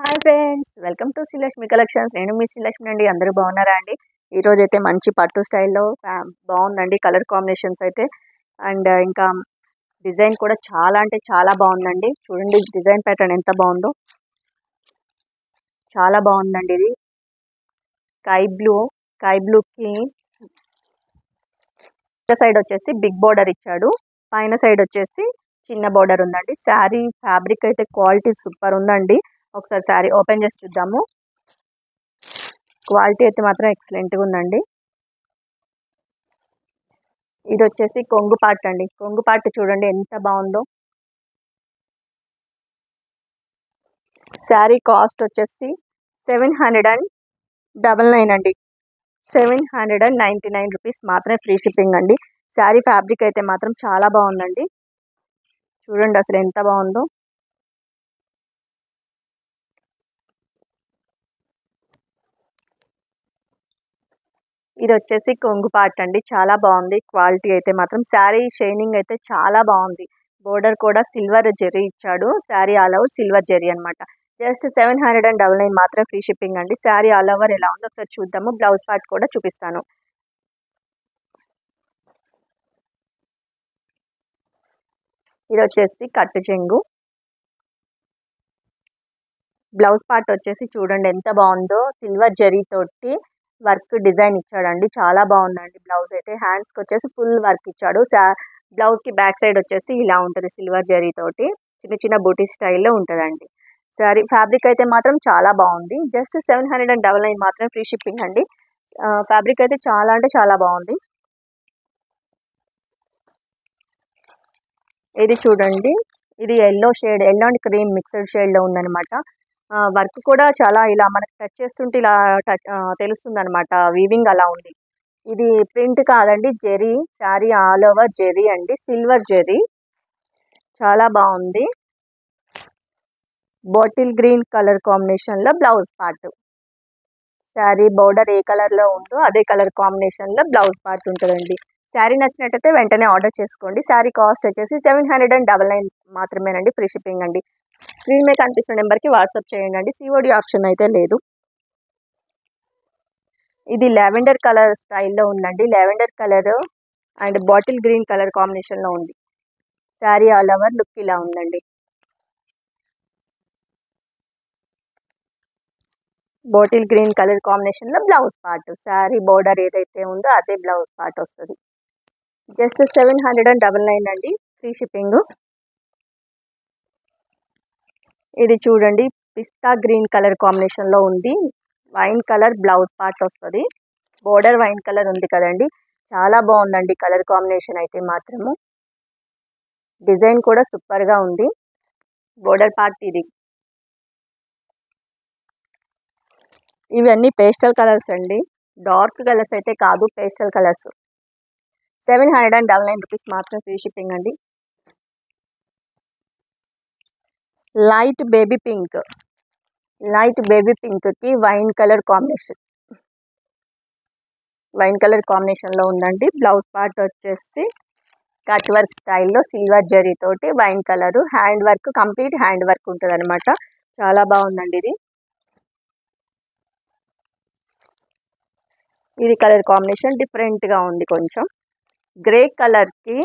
Hi friends, welcome to Srilakshmi collections. నేను మీ శ్రీలక్ష్మి అండి. అందరూ బాగున్నారా అండి? ఈరోజు అయితే మంచి పట్టు స్టైల్లో బాగుందండి కలర్ కాంబినేషన్స్ అయితే. అండ్ ఇంకా డిజైన్ కూడా చాలా అంటే చాలా బాగుందండి. చూడండి డిజైన్ ప్యాటర్న్ ఎంత బాగుందో, చాలా బాగుందండి. ఇది స్కై బ్లూకి సైడ్ వచ్చేసి బిగ్ బోర్డర్ ఇచ్చాడు, పైన సైడ్ వచ్చేసి చిన్న బోర్డర్ ఉందండి. శారీ ఫ్యాబ్రిక్ అయితే క్వాలిటీ సూపర్ ఉందండి. ఒకసారి శారీ ఓపెన్ చేసి చూద్దాము. క్వాలిటీ అయితే మాత్రం ఎక్సలెంట్గా ఉందండి. ఇది వచ్చేసి కొంగు పార్ట్ అండి. కొంగు పార్ట్ చూడండి ఎంత బాగుందో. శారీ కాస్ట్ వచ్చేసి 799 అండి. 799 రూపీస్ మాత్రమే, ఫ్రీ షిప్పింగ్ అండి. శారీ ఫ్యాబ్రిక్ అయితే మాత్రం చాలా బాగుందండి. చూడండి అసలు ఎంత బాగుందో. ఇది వచ్చేసి కొంగు పార్ట్ అండి. చాలా బాగుంది క్వాలిటీ అయితే మాత్రం. శారీ షైనింగ్ అయితే చాలా బాగుంది. బోర్డర్ కూడా సిల్వర్ జెరీ ఇచ్చాడు. Sari all over silver zari అనమాట. జస్ట్ 799 మాత్రం, ఫ్రీ షిప్పింగ్ అండి. శారీ ఆల్ ఓవర్ ఎలా ఉందో ఒకసారి చూద్దాము. బ్లౌజ్ పార్ట్ కూడా చూపిస్తాను. ఇది వచ్చేసి కట్టు చెంగు. బ్లౌజ్ పార్ట్ వచ్చేసి చూడండి ఎంత బాగుందో. సిల్వర్ జరీ తోటి వర్క్ డిజైన్ ఇచ్చాడండి. చాలా బాగుందండి బ్లౌజ్ అయితే. హ్యాండ్స్కి వచ్చేసి ఫుల్ వర్క్ ఇచ్చాడు. బ్లౌజ్కి బ్యాక్ సైడ్ వచ్చేసి ఇలా ఉంటుంది, సిల్వర్ జరీ తోటి చిన్న చిన్న బూటీ స్టైల్లో ఉంటుందండి. సారీ ఫ్యాబ్రిక్ అయితే మాత్రం చాలా బాగుంది. జస్ట్ 799 మాత్రం, ఫ్రీ షిప్పింగ్ అండి. ఫ్యాబ్రిక్ అయితే చాలా అంటే చాలా బాగుంది. ఇది చూడండి, ఇది yellow shade, yellow and cream mixed షేడ్లో ఉందన్నమాట. వర్క్ కూడా చాలా ఇలా మనకి టచ్ చేస్తుంటే ఇలా తెలుస్తుంది అనమాట. వీవింగ్ అలా ఉంది. ఇది ప్రింట్ కాదండి, జెరీ. శారీ ఆల్ ఓవర్ జెరీ అండి, సిల్వర్ జెరీ. చాలా బాగుంది. బాటిల్ గ్రీన్ కలర్ కాంబినేషన్లో బ్లౌజ్ పార్ట్. శారీ బోర్డర్ ఏ కలర్లో ఉందో అదే కలర్ కాంబినేషన్లో బ్లౌజ్ పార్ట్ ఉంటుందండి. శారీ నచ్చినట్టయితే వెంటనే ఆర్డర్ చేసుకోండి. శారీ కాస్ట్ వచ్చేసి 799 మాత్రమేనండి, ఫ్రీ షిప్పింగ్ అండి. స్క్రీన్ మీద కనిపిస్తున్న నెంబర్కి వాట్సాప్ చేయండి అండి. సిఓడి ఆప్షన్ అయితే లేదు. ఇది లావెండర్ కలర్ స్టైల్లో ఉందండి. Lavender colour and bottle green colour కాంబినేషన్లో ఉంది. శారీ ఆల్ ఓవర్ లుక్ ఇలా ఉందండి. బాటిల్ గ్రీన్ కలర్ కాంబినేషన్లో బ్లౌజ్ పార్ట్. శారీ బోర్డర్ ఏదైతే ఉందో అదే బ్లౌజ్ పార్ట్ వస్తుంది. జస్ట్ 799 అండి, ఫ్రీ షిప్పింగ్. ఇది చూడండి, పిస్తా గ్రీన్ కలర్ కాంబినేషన్లో ఉంది. వైన్ కలర్ బ్లౌజ్ పార్ట్ వస్తుంది. బోర్డర్ వైన్ కలర్ ఉంది కదండి. చాలా బాగుందండి కలర్ కాంబినేషన్ అయితే మాత్రము. డిజైన్ కూడా సూపర్గా ఉంది. బోర్డర్ పార్ట్ ఇది. ఇవన్నీ పేస్టల్ కలర్స్ అండి, డార్క్ కలర్స్ అయితే కాదు, పేస్టల్ కలర్స్. 799 రూపీస్ మాత్రం, ఫ్రీ షిప్పింగ్ అండి. Light baby pink, light baby పింక్కి wine colour combination, wine colour కాంబినేషన్లో ఉందండి. బ్లౌజ్ పార్ట్ వచ్చేసి కట్ వర్క్ స్టైల్లో సిల్వర్ జరీ తోటి wine colour, hand work, complete hand work ఉంటుంది అనమాట. చాలా బాగుందండి ఇది. ఇది కలర్ కాంబినేషన్ డిఫరెంట్గా ఉంది కొంచెం. గ్రే కలర్కి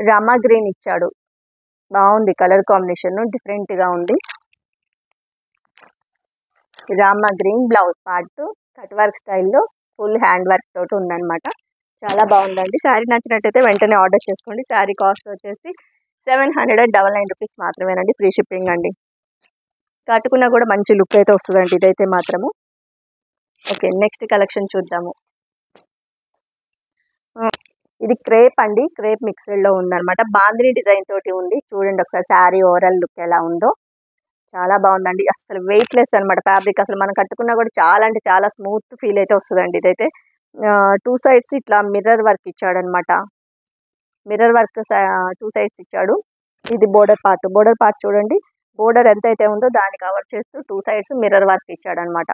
రామా గ్రీన్ ఇచ్చాడు. బాగుంది కలర్ కాంబినేషన్, డిఫరెంట్గా ఉంది. Rama green blouse part cut work స్టైల్లో ఫుల్ హ్యాండ్ వర్క్ తోటి ఉందన్నమాట. చాలా బాగుందండి. శారీ నచ్చినట్టయితే వెంటనే ఆర్డర్ చేసుకోండి. శారీ కాస్ట్ వచ్చేసి 799 రూపీస్ మాత్రమేనండి, ఫ్రీ షిప్పింగ్ అండి. కట్టుకున్నా కూడా మంచి లుక్ అయితే వస్తుందండి ఇదైతే మాత్రము. ఓకే, నెక్స్ట్ కలెక్షన్ చూద్దాము. ఇది క్రేప్ అండి, క్రేప్ మిక్స్డ్లో ఉందన్నమాట. బాందిని డిజైన్ తోటి ఉంది. చూడండి ఒకసారి శారీ ఓవరాల్ లుక్ ఎలా ఉందో. చాలా బాగుందండి. అసలు వెయిట్లెస్ అనమాట ఫ్యాబ్రిక్. అసలు మనం కట్టుకున్నా కూడా చాలా అంటే చాలా స్మూత్ ఫీల్ అయితే వస్తుందండి ఇదైతే. 2 సైడ్స్ ఇట్లా మిర్రర్ వర్క్ ఇచ్చాడనమాట. మిర్రర్ వర్క్ 2 సైడ్స్ ఇచ్చాడు. ఇది బోర్డర్ పార్ట్. బోర్డర్ పార్ట్ చూడండి, బోర్డర్ ఎంతైతే ఉందో దాన్ని కవర్ చేస్తూ 2 సైడ్స్ మిర్రర్ వర్క్ ఇచ్చాడనమాట.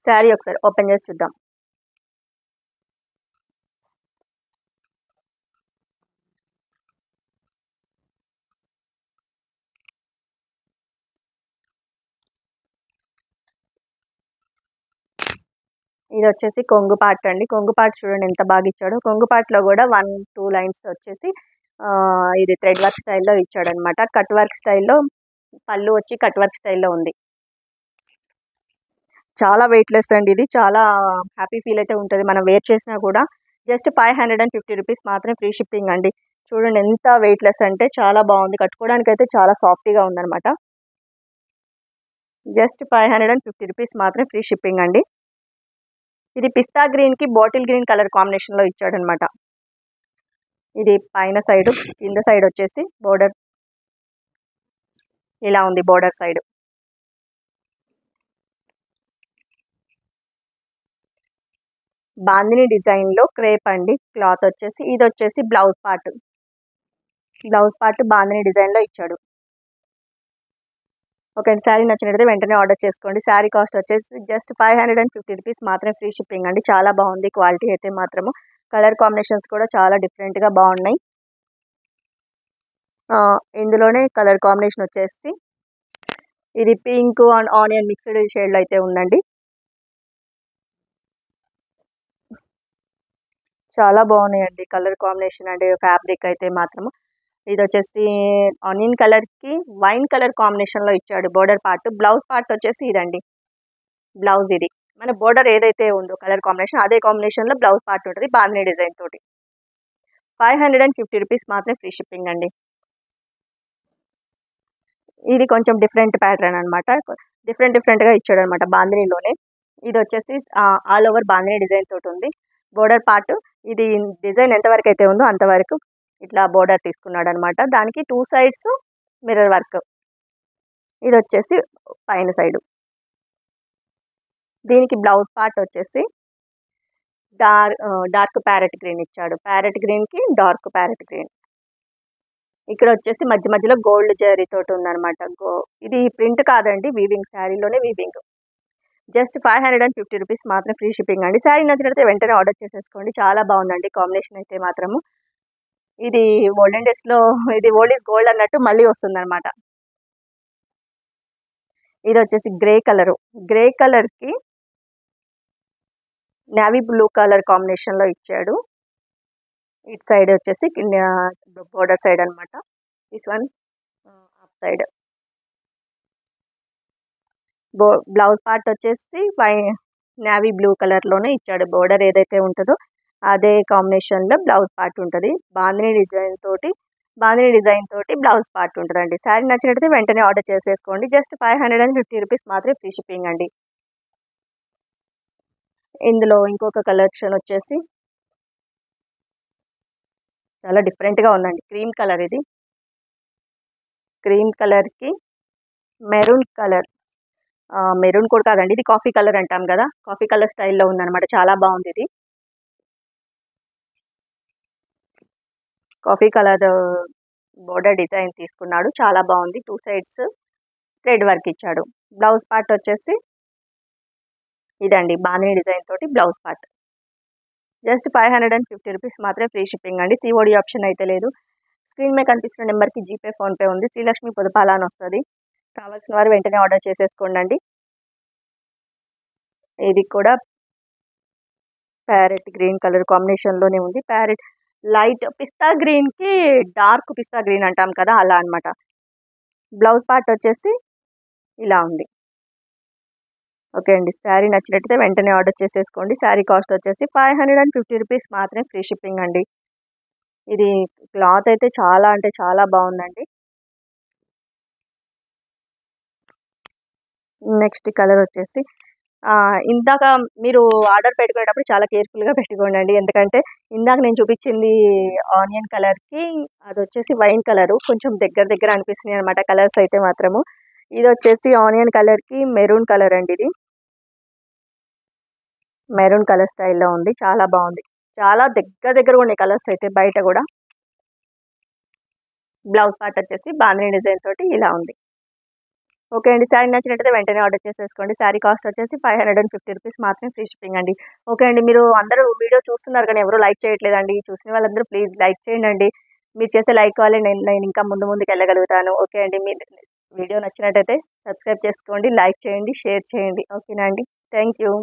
శారీ ఒకసారి ఓపెన్ చేసి చూద్దాం. ఇది వచ్చేసి కొంగు పార్ట్ అండి. కొంగు పార్ట్ చూడండి ఎంత బాగా ఇచ్చాడో. కొంగు పార్ట్‌లో కూడా 1, 2 లైన్స్ వచ్చేసి ఇది థ్రెడ్ వర్క్ స్టైల్‌లో ఇచ్చాడనమాట. కట్ వర్క్ స్టైల్‌లో పళ్ళు వచ్చి కట్ వర్క్ స్టైల్‌లో ఉంది. చాలా వెయిట్‌లెస్ అండి ఇది. చాలా హ్యాపీ ఫీల్ అయితే ఉంటది. మనం వేర్ చేసినా కూడా జస్ట్ 550 రూపీస్ మాత్రమే ఫ్రీ షిప్పింగ్ అండి. చూడండి ఎంత వెయిట్‌లెస్ అంటే చాలా బాగుంది. కట్టుకోవడానికైతే చాలా సాఫ్ట్‌గా ఉందనమాట. జస్ట్ 550 రూపీస్ మాత్రమే ఫ్రీ షిప్పింగ్ అండి. ఇది పిస్తా గ్రీన్‌కి బాటిల్ గ్రీన్ కలర్ కాంబినేషన్‌లో ఇచ్చాడనమాట. ఇది పైన సైడు, కింద సైడ్ వచ్చేసి బోర్డర్ ఇలా ఉంది బోర్డర్ సైడ్. బాందిని డిజైన్‌లో క్రేప్ అండి. క్లాత్ వచ్చేసి ఇది వచ్చేసి blouse part. Blouse part bandhani డిజైన్‌లో ఇచ్చాడు. ఓకే అండి. శారీ నచ్చినట్లయితే వెంటనే ఆర్డర్ చేసుకోండి. శారీ కాస్ట్ వచ్చేసి జస్ట్ 550 రూపీస్ మాత్రమే ఫ్రీ షిప్పింగ్ అండి. చాలా బాగుంది క్వాలిటీ అయితే మాత్రము. కలర్ కాంబినేషన్స్ కూడా చాలా డిఫరెంట్‌గా బాగున్నాయి. ఇందులోనే కలర్ కాంబినేషన్ వచ్చేసి ఇది పింక్ అండ్ ఆనియన్ మిక్స్డ్ షేడ్‌లో అయితే ఉందండి. చాలా బాగున్నాయండి కలర్ కాంబినేషన్ అండి ఫ్యాబ్రిక్ అయితే మాత్రము. ఇది వచ్చేసి ఆనియన్ కలర్‌కి వైన్ కలర్ కాంబినేషన్‌లో ఇచ్చాడు బోర్డర్ పార్ట్. బ్లౌజ్ పార్ట్ వచ్చేసి ఇదండి. బ్లౌజ్ ఇది. మన బోర్డర్ ఏదైతే ఉందో కలర్ కాంబినేషన్ అదే కాంబినేషన్‌లో బ్లౌజ్ పార్ట్ ఉంటది. బాందిని డిజైన్ తోటి. 550 రూపీస్ మాత్రమే ఫ్రీ షిప్పింగ్ అండి. ఇది కొంచెం డిఫరెంట్ ప్యాటర్న్ అనమాట. డిఫరెంట్‌గా ఇచ్చాడనమాట బాందినిలోనే. ఇది వచ్చేసి ఆల్ ఓవర్ బాందిని డిజైన్ తోటి ఉంది. బోర్డర్ పార్ట్ ఇది డిజైన్ ఎంతవరకు అయితే ఉందో అంతవరకు ఇట్లా బోర్డర్ తీసుకున్నాడనమాట. దానికి 2 సైడ్స్ మిర్రర్ వర్క్. ఇది వచ్చేసి పైన సైడు. దీనికి బ్లౌజ్ పార్ట్ వచ్చేసి డార్క్ ప్యారెట్ గ్రీన్ ఇచ్చాడు. ప్యారెట్ గ్రీన్‌కి డార్క్ ప్యారెట్ గ్రీన్. ఇక్కడ వచ్చేసి మధ్య మధ్యలో గోల్డ్ జరీ తోటి ఉందనమాట. ఇది ప్రింట్ కాదండి, వీవింగ్. శారీలోనే వీవింగ్. జస్ట్ 550 రూపీస్ మాత్రం ఫ్రీ షిప్పింగ్ అండి. శారీ నచ్చినట్లయితే వెంటనే ఆర్డర్ చేసేసుకోండి. చాలా బాగుందండి కాంబినేషన్ అయితే మాత్రము. ఇది ఓల్డెన్ డేస్‌లో ఇది ఓల్డ్ ఈజ్ గోల్డ్ అన్నట్టు మళ్ళీ వస్తుందనమాట. ఇది వచ్చేసి గ్రే కలరు. గ్రే కలర్‌కి నేవీ బ్లూ కలర్ కాంబినేషన్‌లో ఇచ్చాడు. ఇటు సైడ్ వచ్చేసి కింద బోర్డర్ సైడ్ అనమాట. This one up side. Blouse part వచ్చేసి నేవీ బ్లూ కలర్‌లోనే ఇచ్చాడు. బోర్డర్ ఏదైతే ఉంటదో అదే కాంబినేషన్‌లో బ్లౌజ్ పార్ట్ ఉంటది. బాందిని డిజైన్ తోటి బ్లౌజ్ పార్ట్ ఉంటదండి. శారీ నచ్చినట్లయితే వెంటనే ఆర్డర్ చేసేసుకోండి. జస్ట్ 550 రూపీస్ మాత్రమే ఫ్రీ షిప్పింగ్ అండి. ఇందులో ఇంకొక కలెక్షన్ వచ్చేసి చాలా డిఫరెంట్‌గా ఉందండి. క్రీమ్ కలర్ ఇది. క్రీమ్ కలర్‌కి మెరూన్ కలర్. మెరూన్ కూడా కాదండి. ఇది కాఫీ కలర్ అంటాం కదా! కాఫీ కలర్ స్టైల్‌లో ఉందనమాట. చాలా బాగుంది ఇది. కాఫీ కలర్ బోర్డర్ డిజైన్ తీసుకున్నాడు. చాలా బాగుంది. 2 సైడ్స్ థ్రెడ్ వర్క్ ఇచ్చాడు. బ్లౌజ్ పార్ట్ వచ్చేసి ఇదండి. బాందిని డిజైన్ తోటి బ్లౌజ్ పార్ట్. జస్ట్ 550 రూపీస్ మాత్రమే ఫ్రీ షిప్పింగ్ అండి. COD ఆప్షన్ అయితే లేదు. స్క్రీన్ మీద కనిపిస్తున్న నెంబర్‌కి జీపే, ఫోన్‌పే ఉంది. శ్రీలక్ష్మి పొదుపాల అని వస్తది. కావాల్సిన వారు వెంటనే ఆర్డర్ చేసేసుకోండి. ఇది కూడా ప్యారెట్ గ్రీన్ కలర్ కాంబినేషన్‌లోనే ఉంది. లైట్ పిస్తా గ్రీన్‌కి డార్క్ పిస్తా గ్రీన్ అంటాం కదా! అలా అనమాట. బ్లౌజ్ పార్ట్ వచ్చేసి ఇలా ఉంది. ఓకే అండి. శారీ నచ్చినట్టయితే వెంటనే ఆర్డర్ చేసేసుకోండి. శారీ కాస్ట్ వచ్చేసి 550 రూపీస్ మాత్రమే ఫ్రీ షిప్పింగ్ అండి. ఇది క్లాత్ అయితే చాలా అంటే చాలా బాగుందండి. నెక్స్ట్ కలర్ వచ్చేసి ఇందాక మీరు ఆర్డర్ పెట్టుకునేటప్పుడు చాలా కేర్‌ఫుల్‌గా పెట్టుకోండి. ఎందుకంటే ఇందాక నేను చూపించింది ఆనియన్ కలర్‌కి అదొచ్చేసి వైన్ కలరు. కొంచెం దగ్గర అనిపిస్తున్నాయి అనమాట కలర్స్ అయితే మాత్రము. ఇదొచ్చేసి ఆనియన్ కలర్‌కి మెరూన్ కలర్ అండి ఇది. మెరూన్ కలర్ స్టైల్‌లో ఉంది. చాలా బాగుంది. చాలా దగ్గరగా ఉన్నాయి కలర్స్ అయితే బయట కూడా. బ్లౌజ్ పార్ట్ వచ్చేసి బాందిని డిజైన్ తోటి ఇలా ఉంది. ఓకే అండి. శారీ నచ్చినట్టయితే వెంటనే ఆర్డర్ చేసేసుకోండి. శారీ కాస్ట్ వచ్చేసి 550 రూపీస్ మాత్రమే ఫ్రీ షిప్పింగ్ అండి. ఓకే అండి. మీరు అందరూ వీడియో చూస్తున్నారు కానీ ఎవరు లైక్ చేయట్లేదండి. చూసిన వాళ్ళందరూ ప్లీజ్ లైక్ చేయండి. మీరు చేసే లైక్ వల్లే నేను ఇంకా ముందుకెళ్ళగలుగుతాను. ఓకే అండి. మీరు వీడియో నచ్చినట్టయితే సబ్స్క్రైబ్ చేసుకోండి, లైక్ చేయండి, షేర్ చేయండి. ఓకేనా అండి. Thank you.